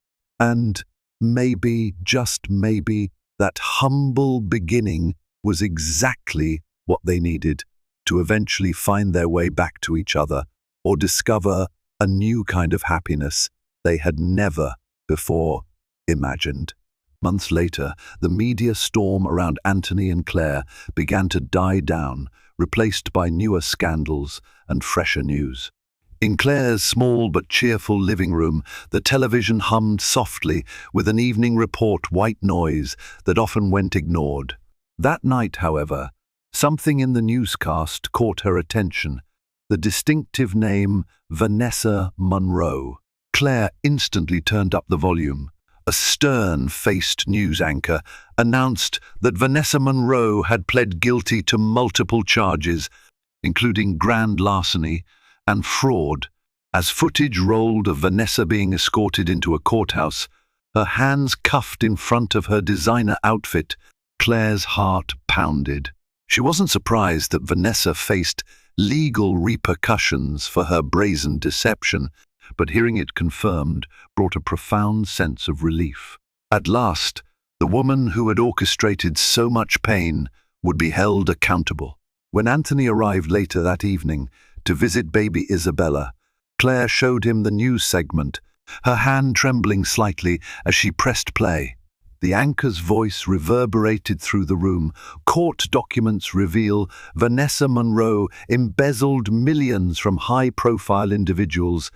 And maybe, just maybe, that humble beginning was exactly what they needed to eventually find their way back to each other or discover a new kind of happiness they had never before imagined. Months later, the media storm around Anthony and Claire began to die down, replaced by newer scandals and fresher news. In Claire's small but cheerful living room, the television hummed softly with an evening report white noise that often went ignored. That night, however, something in the newscast caught her attention, the distinctive name Vanessa Monroe. Claire instantly turned up the volume. A stern-faced news anchor announced that Vanessa Monroe had pled guilty to multiple charges, including grand larceny and fraud. As footage rolled of Vanessa being escorted into a courthouse, her hands cuffed in front of her designer outfit, Claire's heart pounded. She wasn't surprised that Vanessa faced legal repercussions for her brazen deception, but hearing it confirmed brought a profound sense of relief. At last, the woman who had orchestrated so much pain would be held accountable. When Anthony arrived later that evening to visit baby Isabella, Claire showed him the news segment her hand trembling slightly as she pressed play. The anchor's voice reverberated through the room. Court documents reveal Vanessa Monroe embezzled millions from high-profile individuals,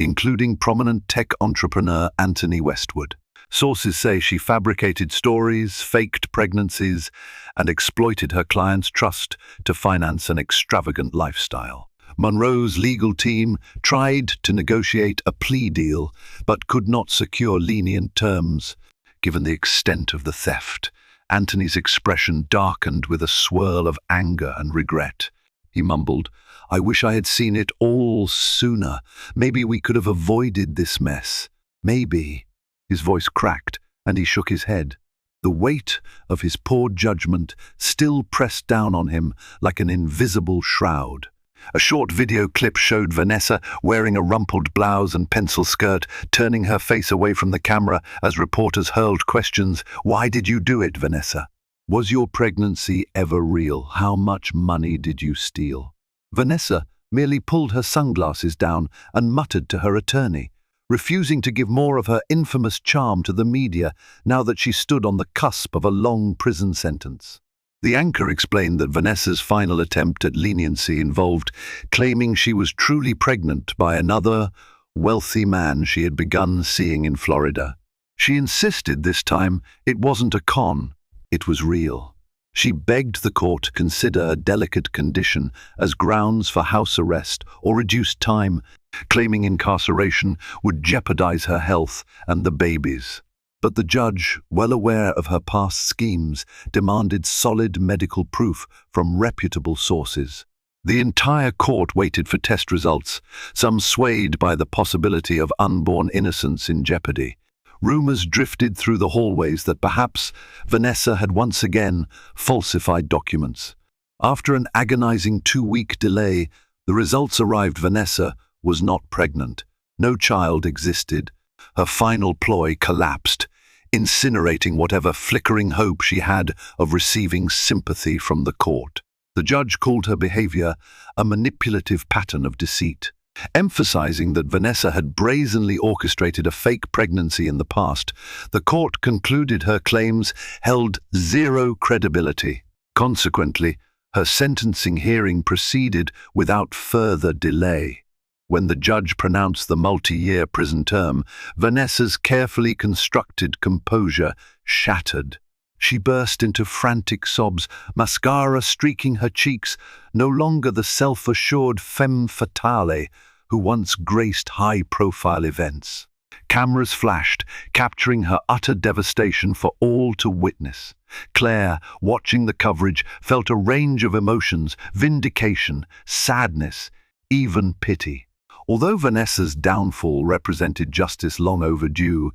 including prominent tech entrepreneur Anthony Westwood. Sources say she fabricated stories, faked pregnancies, and exploited her clients' trust to finance an extravagant lifestyle. Monroe's legal team tried to negotiate a plea deal, but could not secure lenient terms. Given the extent of the theft, Anthony's expression darkened with a swirl of anger and regret. He mumbled, "I wish I had seen it all sooner. Maybe we could have avoided this mess. Maybe." His voice cracked, and he shook his head. The weight of his poor judgment still pressed down on him like an invisible shroud. A short video clip showed Vanessa wearing a rumpled blouse and pencil skirt, turning her face away from the camera as reporters hurled questions. "Why did you do it, Vanessa? Was your pregnancy ever real? How much money did you steal?" Vanessa merely pulled her sunglasses down and muttered to her attorney, refusing to give more of her infamous charm to the media now that she stood on the cusp of a long prison sentence. The anchor explained that Vanessa's final attempt at leniency involved claiming she was truly pregnant by another wealthy man she had begun seeing in Florida. She insisted this time it wasn't a con, it was real. She begged the court to consider a delicate condition as grounds for house arrest or reduced time, claiming incarceration would jeopardize her health and the baby's. But the judge, well aware of her past schemes, demanded solid medical proof from reputable sources. The entire court waited for test results, some swayed by the possibility of unborn innocence in jeopardy. Rumors drifted through the hallways that perhaps Vanessa had once again falsified documents. After an agonizing 2-week delay, the results arrived. Vanessa was not pregnant. No child existed. Her final ploy collapsed, incinerating whatever flickering hope she had of receiving sympathy from the court. The judge called her behavior a manipulative pattern of deceit, emphasizing that Vanessa had brazenly orchestrated a fake pregnancy in the past. The court concluded her claims held zero credibility. Consequently, her sentencing hearing proceeded without further delay. When the judge pronounced the multi-year prison term, Vanessa's carefully constructed composure shattered. She burst into frantic sobs, mascara streaking her cheeks, no longer the self-assured femme fatale who once graced high-profile events. Cameras flashed, capturing her utter devastation for all to witness. Claire, watching the coverage, felt a range of emotions: vindication, sadness, even pity. Although Vanessa's downfall represented justice long overdue,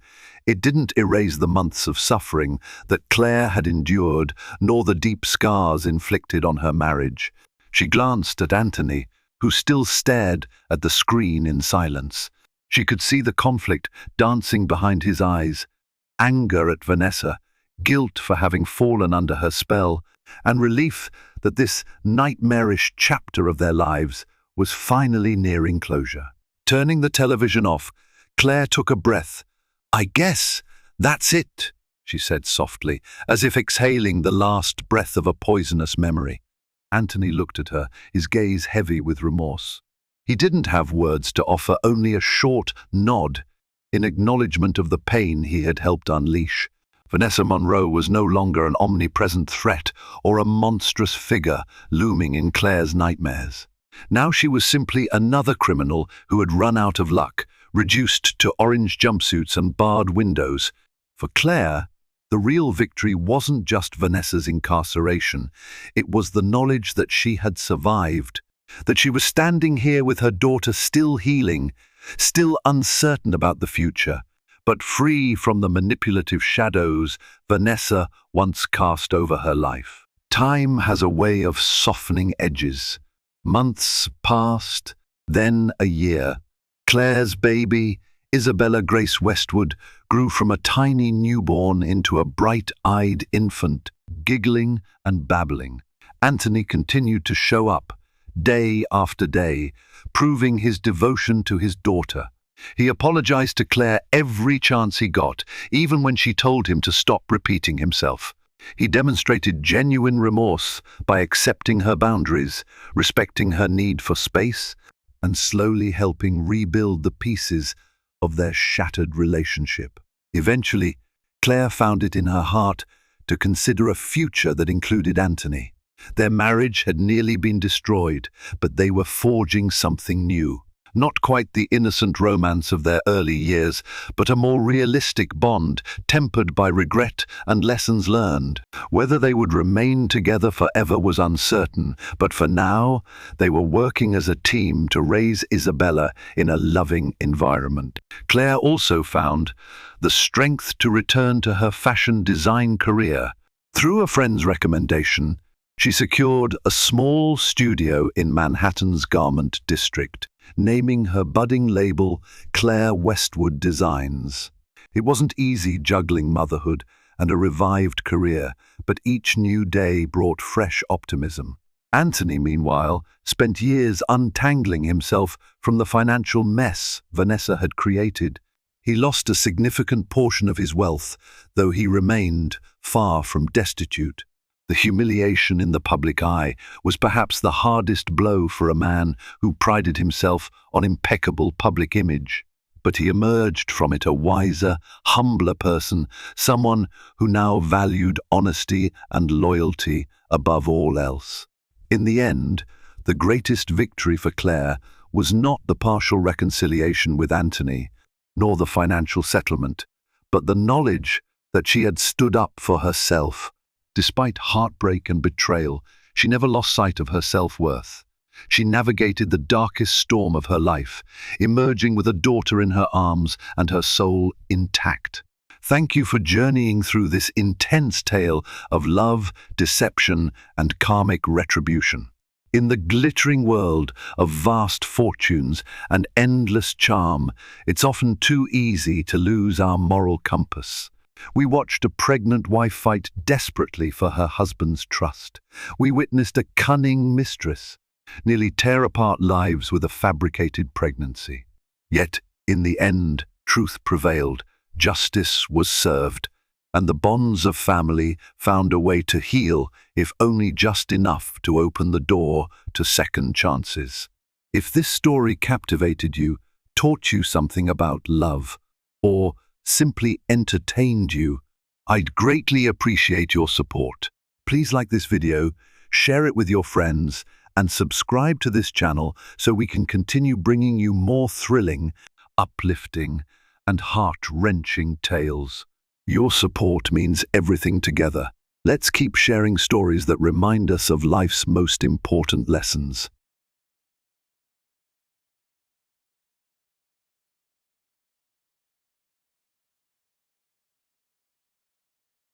it didn't erase the months of suffering that Claire had endured, nor the deep scars inflicted on her marriage. She glanced at Anthony, who still stared at the screen in silence. She could see the conflict dancing behind his eyes: anger at Vanessa, guilt for having fallen under her spell, and relief that this nightmarish chapter of their lives was finally nearing closure. Turning the television off, Claire took a breath. "I guess that's it," she said softly, as if exhaling the last breath of a poisonous memory. Anthony looked at her, his gaze heavy with remorse. He didn't have words to offer, only a short nod in acknowledgement of the pain he had helped unleash. Vanessa Monroe was no longer an omnipresent threat or a monstrous figure looming in Claire's nightmares. Now she was simply another criminal who had run out of luck, reduced to orange jumpsuits and barred windows. For Claire, the real victory wasn't just Vanessa's incarceration. It was the knowledge that she had survived, that she was standing here with her daughter still healing, still uncertain about the future, but free from the manipulative shadows Vanessa once cast over her life. Time has a way of softening edges. Months passed, then a year. Claire's baby, Isabella Grace Westwood, grew from a tiny newborn into a bright-eyed infant, giggling and babbling. Anthony continued to show up, day after day, proving his devotion to his daughter. He apologized to Claire every chance he got, even when she told him to stop repeating himself. He demonstrated genuine remorse by accepting her boundaries, respecting her need for space, and slowly helping rebuild the pieces of their shattered relationship. Eventually, Claire found it in her heart to consider a future that included Anthony. Their marriage had nearly been destroyed, but they were forging something new. Not quite the innocent romance of their early years, but a more realistic bond, tempered by regret and lessons learned. Whether they would remain together forever was uncertain, but for now, they were working as a team to raise Isabella in a loving environment. Claire also found the strength to return to her fashion design career. Through a friend's recommendation, she secured a small studio in Manhattan's garment district, naming her budding label Claire Westwood Designs. It wasn't easy juggling motherhood and a revived career, but each new day brought fresh optimism. Anthony, meanwhile, spent years untangling himself from the financial mess Vanessa had created. He lost a significant portion of his wealth, though he remained far from destitute. The humiliation in the public eye was perhaps the hardest blow for a man who prided himself on impeccable public image. But he emerged from it a wiser, humbler person, someone who now valued honesty and loyalty above all else. In the end, the greatest victory for Claire was not the partial reconciliation with Anthony, nor the financial settlement, but the knowledge that she had stood up for herself. Despite heartbreak and betrayal, she never lost sight of her self-worth. She navigated the darkest storm of her life, emerging with a daughter in her arms and her soul intact. Thank you for journeying through this intense tale of love, deception, and karmic retribution. In the glittering world of vast fortunes and endless charm, it's often too easy to lose our moral compass. We watched a pregnant wife fight desperately for her husband's trust. We witnessed a cunning mistress nearly tear apart lives with a fabricated pregnancy. Yet, in the end, truth prevailed, justice was served, and the bonds of family found a way to heal, if only just enough to open the door to second chances. If this story captivated you, taught you something about love, or simply entertained you, I'd greatly appreciate your support. Please like this video, share it with your friends, and subscribe to this channel so we can continue bringing you more thrilling, uplifting, and heart-wrenching tales. Your support means everything together. Let's keep sharing stories that remind us of life's most important lessons.